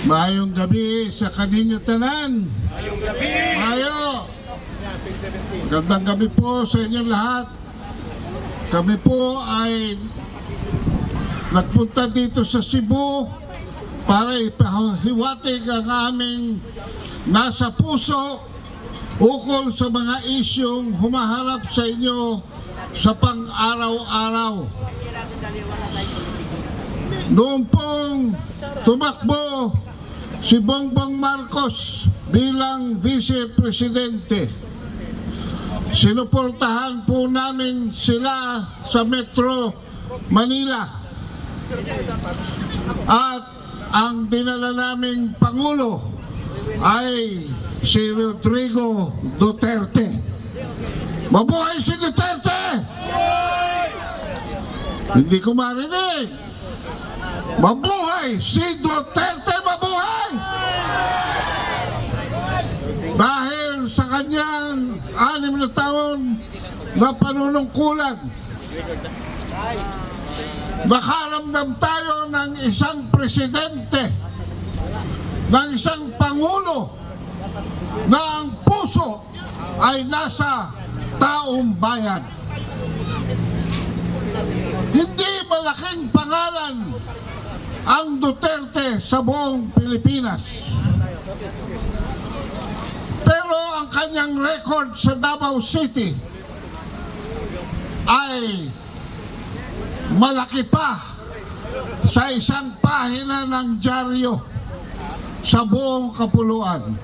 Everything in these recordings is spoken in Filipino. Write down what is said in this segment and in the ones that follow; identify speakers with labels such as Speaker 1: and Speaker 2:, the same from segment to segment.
Speaker 1: Maayong gabi sa kaninyo tanan.
Speaker 2: Ayong gabi!
Speaker 1: Maayo. Magandang gabi po sa inyong lahat. Kami po ay nagpunta dito sa Cebu para ipahiwatig ang aming nasa puso ukol sa mga isyong humaharap sa inyo sa pang-araw-araw. Noong pong tumakbo si Bongbong Marcos bilang Vice Presidente, sinuportahan po namin sila sa Metro Manila. At ang dinala naming Pangulo ay si Rodrigo Duterte. Mabuhay si Duterte! Hindi ko marinig. Mabuhay si Duterte! Mabuhay! Dahil sa kanyang 6 na taon na panunungkulan, nakaramdam tayo ng isang presidente, ng isang pangulo na ang puso ay nasa taong bayan. Hindi malaking pangalan ang Duterte sa buong Pilipinas. Pero ang kanyang record sa Davao City ay malaki pa sa isang pahina ng dyaryo sa buong kapuluan.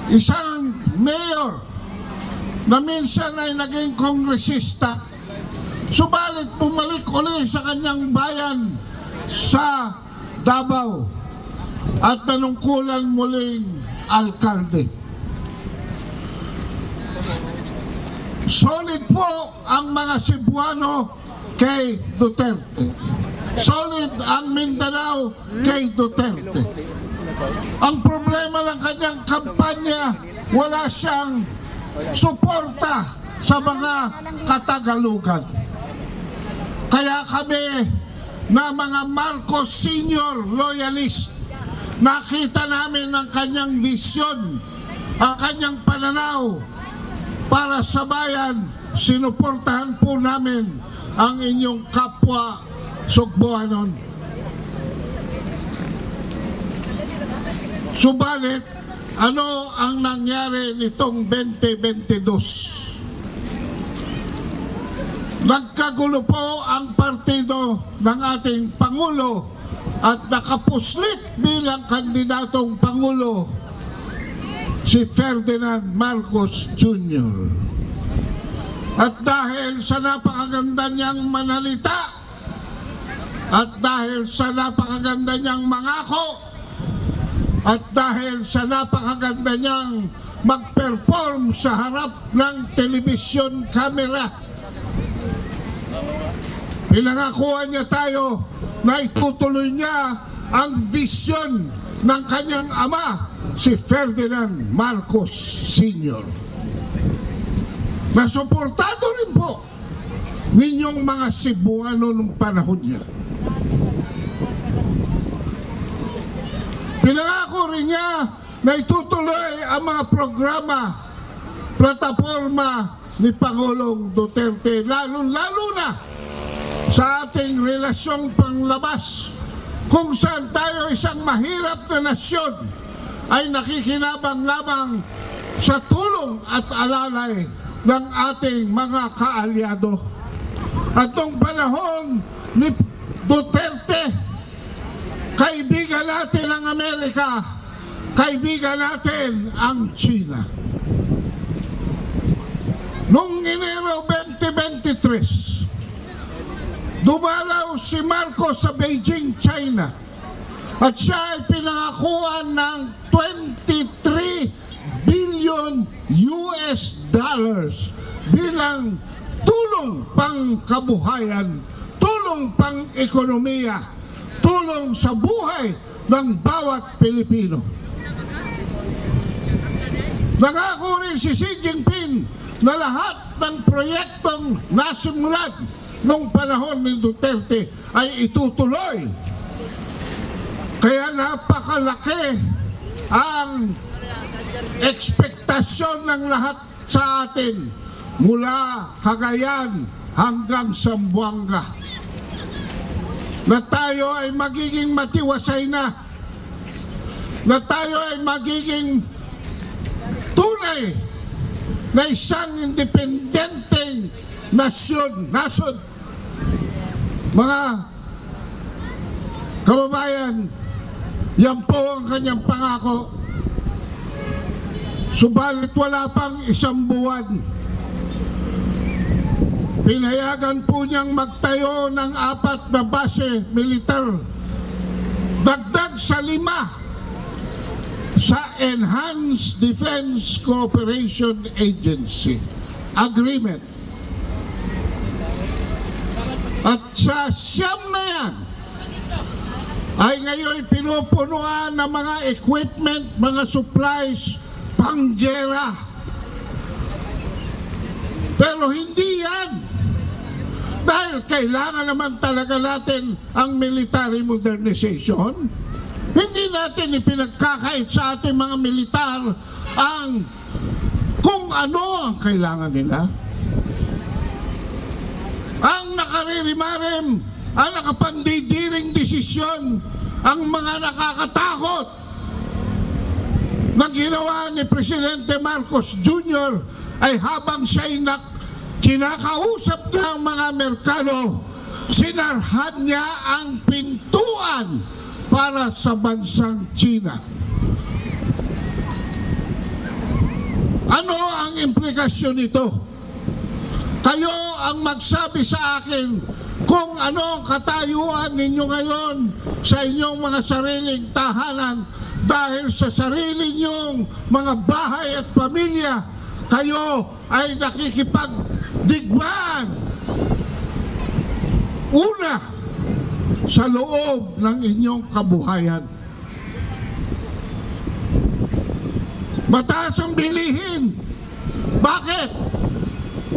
Speaker 1: Isang mayor na minsan ay naging kongresista, subalit bumalik uli sa kanyang bayan sa Davao at nanungkulan muling alkalde. Solid po ang mga Cebuano kay Duterte. Solid ang Mindanao kay Duterte. Ang problema ng kanyang kampanya, wala siyang suporta sa mga Katagalugan. Kaya kami na mga Marcos Senior loyalist, nakita namin ang kanyang visyon, ang kanyang pananaw para sa bayan. Sinuportahan po namin ang inyong kapwa Sugboanon. Subalit, ano ang nangyari nitong 2022? Nagkagulo po ang partido ng ating Pangulo at nakapuslit bilang kandidatong Pangulo si Ferdinand Marcos Jr. At dahil sa napakaganda niyang manalita at dahil sa napakaganda niyang mangako at dahil sa napakaganda niyang mag-perform sa harap ng telebisyon camera, pinangakuan niya tayo na itutuloy niya ang vision ng kanyang ama, si Ferdinand Marcos Sr. Nasuportado rin po ninyong mga Cebuano nung panahon niya. Pinangako rin niya na itutuloy ang mga programa, plataforma ni Pangulong Duterte, lalo na sa ating relasyong panglabas, kung saan tayo isang mahirap na nasyon ay nakikinabang lamang sa tulong at alalay ng ating mga kaalyado. At noong panahon ni Duterte, kaibigan natin ang Amerika, kaibigan natin ang China. Noong Enero 2023, dumalaw si Marcos sa Beijing, China, at siya ay pinangakuan ng $23 billion bilang tulong pang kabuhayan, tulong pang ekonomiya, tulong sa buhay ng bawat Pilipino. Nangako rin si Xi Jinping na lahat ng proyektong nasimulan nung panahon ni Duterte ay itutuloy. Kaya napakalaki ang ekspektasyon ng lahat sa atin mula Cagayan hanggang Zamboanga na tayo ay magiging matiwasay na tayo ay magiging tunay na isang independenteng nasyon. Mga kababayan, yan po ang kanyang pangako. Subalit wala pang isang buwan, pinayagan po niyang magtayo ng 4 na base militar, dagdag sa 5 sa Enhanced Defense Cooperation Agency Agreement. At sa siyam na yan ay ngayon pinupunuan ng mga equipment, mga supplies, panggera. Pero hindi yan. Dahil kailangan naman talaga natin ang military modernization. Hindi natin ipinagkakait sa ating mga militar ang kung ano ang kailangan nila. Ang nakaririmarim, ang nakapandidiring desisyon, ang mga nakakatakot na ginawa ni Presidente Marcos Jr. ay habang siya'y kinakausap ng mga Amerikano, sinarhan niya ang pintuan para sa bansang China. Ano ang implikasyon nito? Kayo ang magsabi sa akin kung ano ang katayuan ninyo ngayon sa inyong mga sariling tahanan dahil sa sarili ninyong mga bahay at pamilya, kayo ay nakikipagdigmaan. Una, sa loob ng inyong kabuhayan. Mataas ang bilihin. Bakit?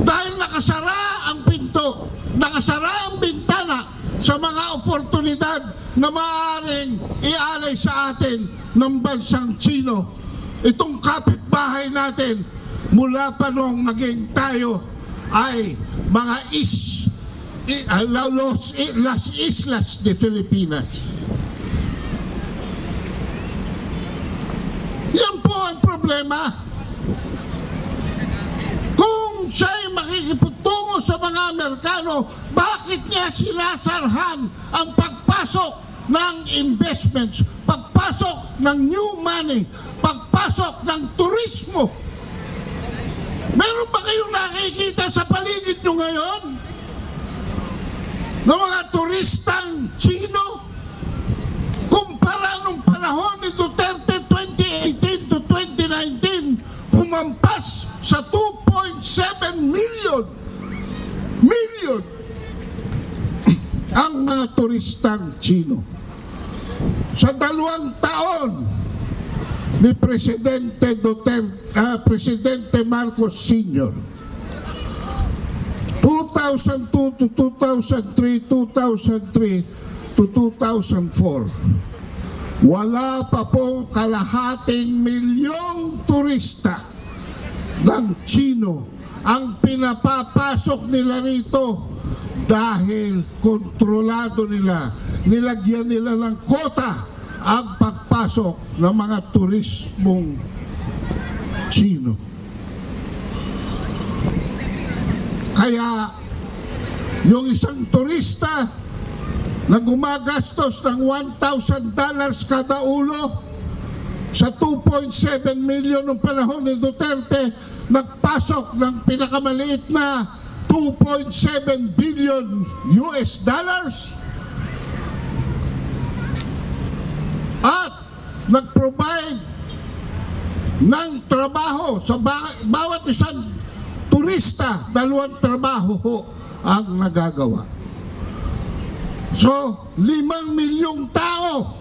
Speaker 1: Dahil nakasara ang pinto, nakasara ang bintana sa mga oportunidad na maaaring ialay sa atin ng bansang Chino. Itong kapitbahay natin, mula pa nung maging tayo ay mga Las Islas de Filipinas. Yan po ang problema. Kung siya'y makikiputungo sa mga Amerikano, bakit niya sinasarhan ang pagpasok ng investments, pagpasok ng new money, pagpasok ng turismo? Meron ba kayong nakikita sa paligid nyo ngayon ng mga turistang Chino? Kumpara nung panahon ni Duterte 2018 to 2019, humampas sa 2.7 million ang mga turistang Chino. Sa 2 taon ni Presidente Presidente Marcos Sr., 2002 to 2003, 2003 to 2004, wala pa pong kalahating milyong turista ng Chino ang pinapapasok nila rito dahil kontrolado nila, nilagyan nila ng kota ang pagpasok ng mga turismong Chino. Kaya yung isang turista na gumagastos ng $1,000 kada ulo sa 2.7 million noong panahon ni Duterte, nagpasok ng pinakamaliit na 2.7 billion US dollars at nag-provide ng trabaho sa bawat isang turista. 2 trabaho ho ang nagagawa. So, 5 milyong tao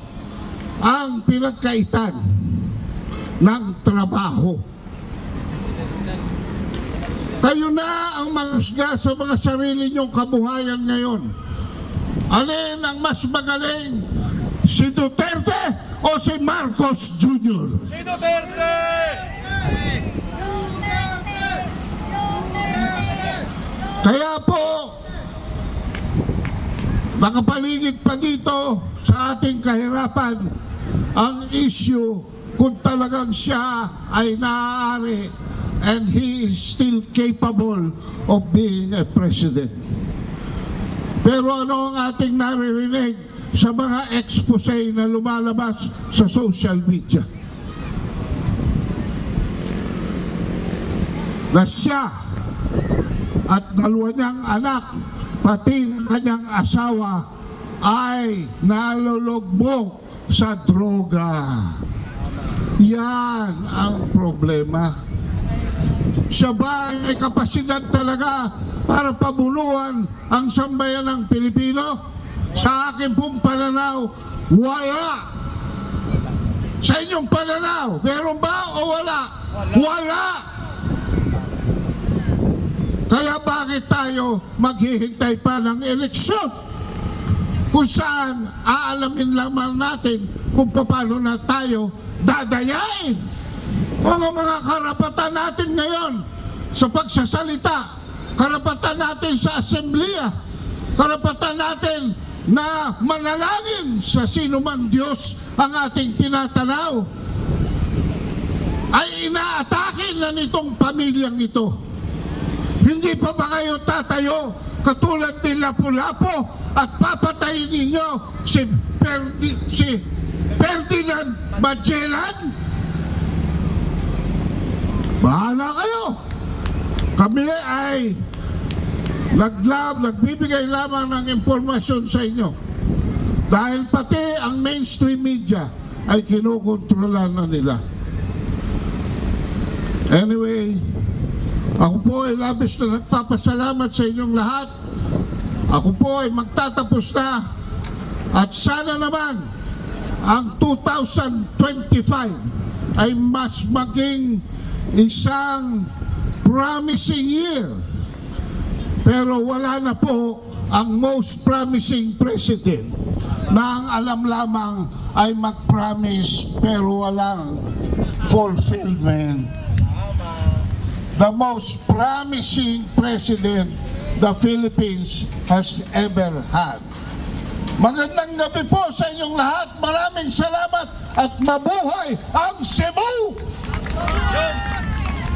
Speaker 1: ang pinagkaitan ng trabaho. Kayo na ang manghusga sa mga sarili nyong kabuhayan ngayon. Alin ang mas magaling Si Duterte o si Marcos Jr.?
Speaker 2: Si Duterte!
Speaker 1: Kaya po, nakapaligid pa dito sa ating kahirapan ang issue kung talagang siya ay maaari and he is still capable of being a president. Pero ano ang ating naririnig sa mga expose na lumalabas sa social media? Na siya at dalawa niyang anak, pati ang kanyang asawa, ay nalulugbog sa droga. Yan ang problema. Siya ba ay may kapasidad talaga para pabuluhan ang sambayan ng Pilipino? Sa akin pong pananaw, wala. Sa inyong pananaw, meron ba o wala? Wala. Kaya bakit tayo maghihintay pa ng eleksyon? Kung saan aalamin lamang natin kung paano na tayo dadayain. Kung ang mga karapatan natin ngayon sa pagsasalita, karapatan natin sa asembleya, karapatan natin na manalangin sa sinumang Diyos ang ating tinatanaw, ay inaatake na nitong pamilyang ito. Hindi pa ba kayo tatayo katulad ni Lapu-Lapu at papatayin ninyo si Ferdinand Magellan? Bahala kayo. Kami ay nagbibigay lamang ng impormasyon sa inyo. Dahil pati ang mainstream media ay kinukontrola na nila. Anyway, ako po ay labis na nagpapasalamat sa inyong lahat. Ako po ay magtatapos na. At sana naman ang 2025 ay mas maging isang promising year. Pero wala na po ang most promising president na ang alam lamang ay mag-promise pero walang fulfillment. The most promising president the Philippines has ever had. Magandang gabi po sa inyong lahat. Maraming salamat at mabuhay ang Cebu!